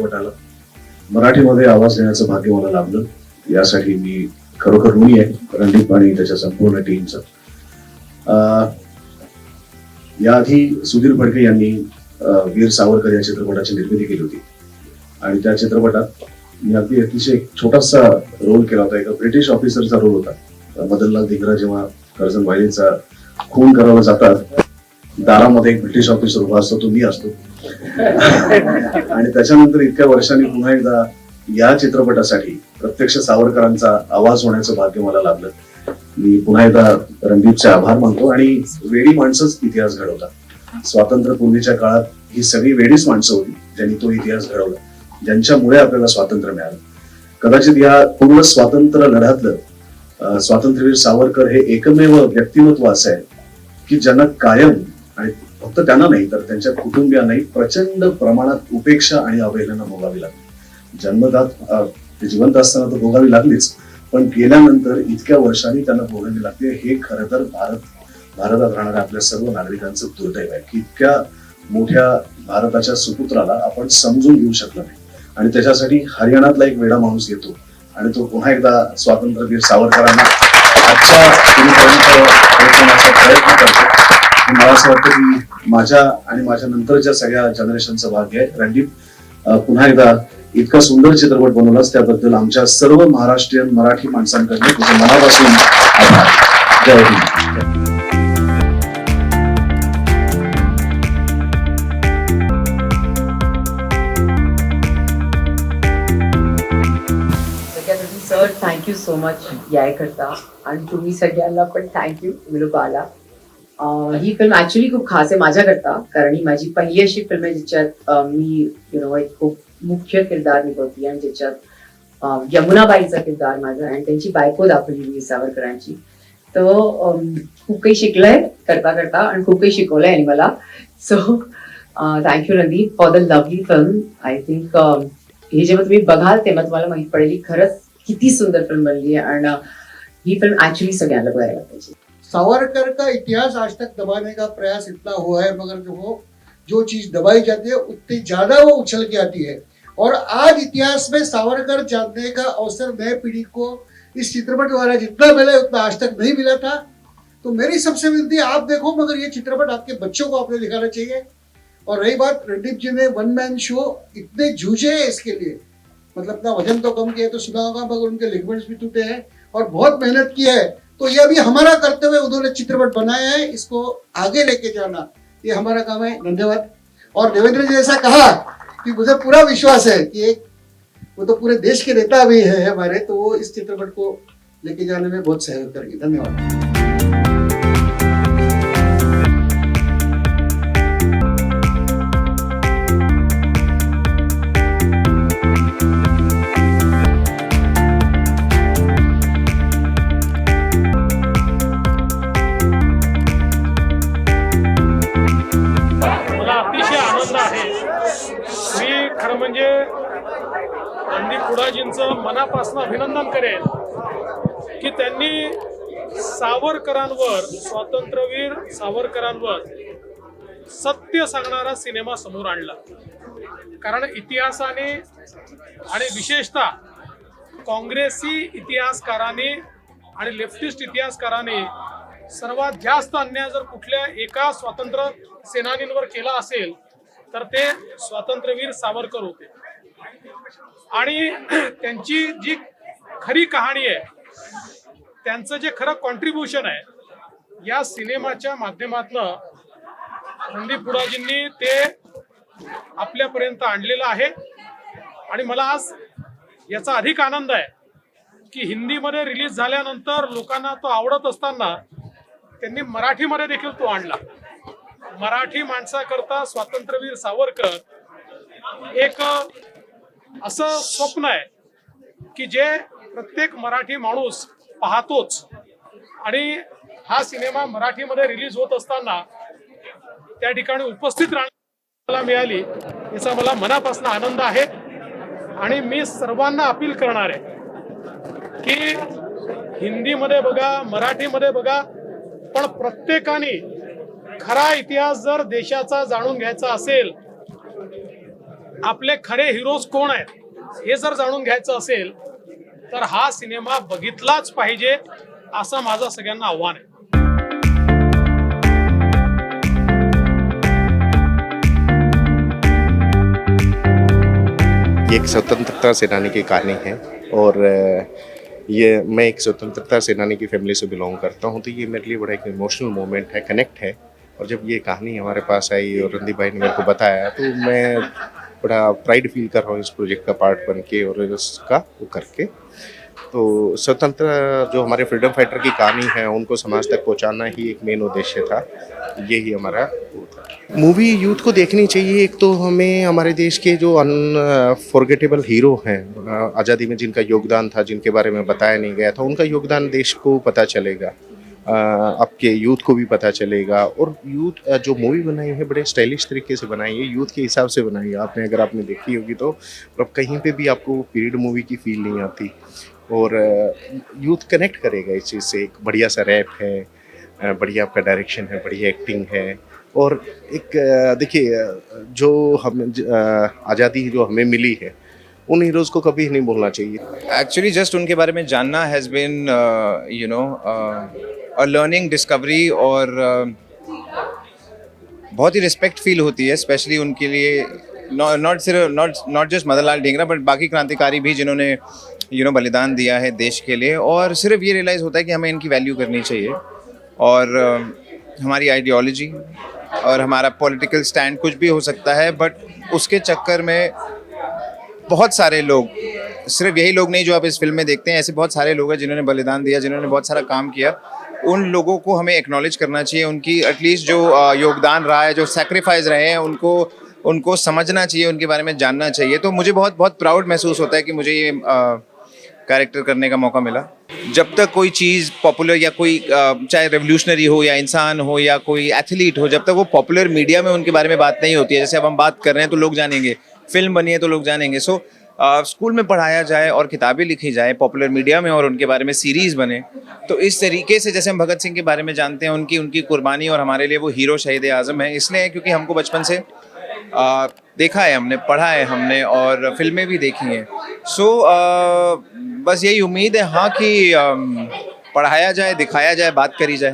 चित्रपटाला मराठीमध्ये आवाज देण्याचं भाग्य मला लाभलं. यासाठी मी खरोखर ऋणी आहे रणदीप आणि त्याच्या संपूर्ण टीमचं. याआधी सुधीर फडके यांनी वीर सावरकर या चित्रपटाची निर्मिती केली होती आणि त्या चित्रपटात मी अगदी अतिशय एक छोटासा रोल केला होता. एका ब्रिटिश ऑफिसरचा रोल होता. मदनलाल धिंगरा जेव्हा कर्जन वाहिनीचा खून करायला जातात, दारामध्ये एक ब्रिटिश ऑफिसर उभा असतो, तो मी असतो. आणि त्याच्यानंतर इतक्या वर्षांनी पुन्हा एकदा या चित्रपटासाठी प्रत्यक्ष सावरकरांचा आवाज होण्याचं भाग्य मला लाभलं. मी पुन्हा एकदा रणदीपचे आभार मानतो. आणि वेडी माणसंच इतिहास घडवतात. स्वातंत्र्यपूर्वीच्या काळात ही सगळी वेडीच माणसं होती ज्यांनी तो इतिहास घडवला, ज्यांच्यामुळे आपल्याला स्वातंत्र्य मिळालं. कदाचित या पूर्ण स्वातंत्र्य लढ्यातलं स्वातंत्र्यवीर सावरकर हे एकमेव व्यक्तिमत्व असं आहे की ज्यांना कायम, आणि फक्त त्यांना नाही तर त्यांच्या कुटुंबियांनाही प्रचंड प्रमाणात उपेक्षा आणि अवहेलना भोगावी लागली. जन्मदात ते जिवंत असताना तर भोगावी लागलीच, पण गेल्यानंतर इतक्या वर्षांनी त्यांना भोगावी लागते. हे खरं तर भारतात राहणाऱ्या आपल्या सर्व नागरिकांचं दुर्दैव आहे की इतक्या मोठ्या भारताच्या सुपुत्राला आपण समजून घेऊ शकलो नाही. आणि त्याच्यासाठी हरियाणातला एक वेडा माणूस येतो आणि तो पुन्हा एकदा स्वातंत्र्यवीर सावरकरांना आजच्या पिढीपर्यंत पोहोचवण्याचा प्रयत्न करतो. मला असं वाटतं की माझ्या आणि माझ्या नंतरच्या सगळ्या जनरेशनचं भाग्य आहे. रणदीप, पुन्हा एकदा इतका सुंदर चित्रपट बनवलास त्याबद्दल आमच्या सर्व महाराष्ट्रीयन मराठी माणसांकडे तुझं मनापासून आभार. जय Hind. Sir, thank you so much यायकरता. आणि तुम्ही सगळ्यांना पण थँक्यू, तुम्ही लोक आला. ही फिल्म ऍक्च्युली खूप खास आहे माझ्याकरता, कारण ही माझी पहिली अशी फिल्म आहे ज्याच्यात मी एक खूप मुख्य किरदार निभवती आणि ज्याच्यात यमुनाबाईचा किरदार माझा आणि त्यांची बायको दाखवली वीर सावरकरांची. तर खूप काही शिकलंय करता करता आणि खूप काही शिकवलंय आणि मला. So thank you Randeep for the lovely film. I think हे जेव्हा तुम्ही बघाल तेव्हा तुम्हाला माहित पडेल की खरंच किती सुंदर फिल्म बनली है. आणि ही फिल्म एक्चुअली सगळ्यांना बघायला पाहिजे. सावरकर का इतिहास आज तक दबाने का प्रयास इतना हुआ है, मगर वो जो चीज दबाई जाती है उतनी ज्यादा वो उछल के आती है. और आज इतिहास में सावरकर जानने का अवसर नए पीढ़ी को इस चित्रपट द्वारा जितना मिला है उतना आज तक नहीं मिला था. तो मेरी सबसे विनती, आप देखो मगर ये चित्रपट आपके बच्चों को आपने दिखाना चाहिए. और रही बात, रणदीप जी ने वन मैन शो इतने जूझे हैं इसके लिए, मतलब अपना वजन तो कम किया तो सुना होगा, मगर उनके लिगमेंट्स भी टूटे हैं और बहुत मेहनत की है. तो ये अभी हमारा करते हुए उन्होंने चित्रपट बनाया है, इसको आगे लेके जाना ये हमारा काम है. धन्यवाद. और देवेंद्र जी ऐसा कहा कि मुझे पूरा विश्वास है कि एक वो तो पूरे देश के नेता भी है हमारे, तो वो इस चित्रपट को लेके जाने में बहुत सहयोग करेंगे. धन्यवाद. मी खरं म्हणजे रणदीप हुडाजींचं मनापासून अभिनंदन करेन की त्यांनी सावरकरांवर, स्वातंत्र्यवीर सावरकरांवर सत्य सांगणारा सिनेमा समोर आणला. कारण इतिहासाने आणि विशेषतः काँग्रेसी इतिहासकाराने आणि लेफ्टिस्ट इतिहासकाराने सर्वात जास्त अन्याय जर कुठल्या एका स्वातंत्र्य सेनानींवर केला असेल तर ते स्वातंत्र्यवीर सावरकर होते. आणि त्यांची जी खरी कहाणी आहे, त्यांचं जे खरं कॉन्ट्रीब्युशन आहे या सिनेमाच्या माध्यमातून रणदीप हुडाजींनी ते आपल्यापर्यंत आणलेलं आहे. आणि मला आज याचा अधिक आनंद आहे की हिंदीमध्ये रिलीज झाल्यानंतर लोकांना तो आवडत असताना त्यांनी मराठीमध्ये देखील तो आणला. मराठी माणसाकरता स्वातंत्र्यवीर सावरकर एक असं स्वप्न आहे की जे प्रत्येक मराठी माणूस पाहतोच. आणि हा सिनेमा मराठीमध्ये रिलीज होत असताना त्या ठिकाणी उपस्थित राहण्याला मिळाली याचा मला मनापासून आनंद आहे. आणि मी सर्वांना अपील करणार आहे की हिंदीमध्ये बघा, मराठीमध्ये बघा, पण प्रत्येकाने खरा इतिहास जर देशाचा जाणून घ्यायचा असेल आपले खरे हिरोज कोण आहेत हे जर जाणून घ्यायचं असेल तर हा सिनेमा बघितलाच पाहिजे असं माझं सगळ्यांना आव्हान आहे. ये एक स्वतंत्रता सेनानी की कहानी है और ये मैं एक स्वतंत्रता सेनानी की फैमिली से बिलोंग करता हूँ, तो ये मेरे लिए बड़ा एक इमोशनल मोमेंट है, कनेक्ट है. और जब ये कहानी हमारे पास आई और रणदीप भाई ने मेरे को बताया तो मैं बड़ा प्राइड फील कर रहा हूँ इस प्रोजेक्ट का पार्ट बन के और इसका वो करके. तो स्वतंत्र जो हमारे फ्रीडम फाइटर की कहानी है उनको समाज तक पहुँचाना ही एक मेन उद्देश्य था, यही हमारा वो था. मूवी यूथ को देखनी चाहिए. एक तो हमें हमारे देश के जो अनफॉरगेटेबल हीरो हैं आज़ादी में जिनका योगदान था, जिनके बारे में बताया नहीं गया था, उनका योगदान देश को पता चलेगा, आपके यूथ को भी पता चलेगा. और यूथ जो मूवी बनाई है बड़े स्टाइलिश तरीके से बनाई है, यूथ के हिसाब से बनाई है. अगर आपने देखी होगी तो अब कहीं पे भी आपको पीरियड मूवी की फील नहीं आती और यूथ कनेक्ट करेगा इस चीज़ से. एक बढ़िया सा रैप है, बढ़िया आपका डायरेक्शन है, बढ़िया एक्टिंग है. और एक देखिए जो हम आज़ादी जो हमें मिली है उन हीरोज़ को कभी नहीं भूलना चाहिए. एक्चुअली जस्ट उनके बारे में जानना has been a learning discovery और बहुत ही रिस्पेक्ट फील होती है स्पेशली उनके लिए. Not just Madanlal Dhingra but बाकी क्रांतिकारी भी जिन्होंने बलिदान दिया है देश के लिए. और सिर्फ ये रियलाइज़ होता है कि हमें इनकी वैल्यू करनी चाहिए और हमारी आइडियोलॉजी और हमारा पॉलिटिकल स्टैंड कुछ भी हो सकता है बट उसके चक्कर में बहुत सारे लोग, सिर्फ यही लोग नहीं जो आप इस फिल्म में देखते हैं, ऐसे बहुत सारे लोग हैं जिन्होंने बलिदान दिया, जिन्होंने बहुत सारा काम किया. उन लोगों को हमें एक्नॉलेज करना चाहिए. उनकी एटलीस्ट जो योगदान रहा है, जो सेक्रीफाइस रहे हैं, उनको समझना चाहिए, उनके बारे में जानना चाहिए. तो मुझे बहुत बहुत प्राउड महसूस होता है कि मुझे ये कैरेक्टर करने का मौका मिला. जब तक कोई चीज़ पॉपुलर या कोई चाहे रेवोल्यूशनरी हो या इंसान हो या कोई एथलीट हो, जब तक वो पॉपुलर मीडिया में उनके बारे में बात नहीं होती है, जैसे अब हम बात कर रहे हैं तो लोग जानेंगे, फिल्म बनी है तो लोग जानेंगे. सो स्कूल में पढ़ाया जाए और किताबें लिखी जाए पॉपुलर मीडिया में और उनके बारे में सीरीज़ बने, तो इस तरीके से जैसे हम भगत सिंह के बारे में जानते हैं, उनकी कुर्बानी और हमारे लिए वो हीरो शहीद आज़म है. इसलिए क्योंकि हमको बचपन से देखा है, हमने पढ़ा है हमने और फिल्में भी देखी हैं. सो बस यही उम्मीद है हाँ कि पढ़ाया जाए, दिखाया जाए, बात करी जाए.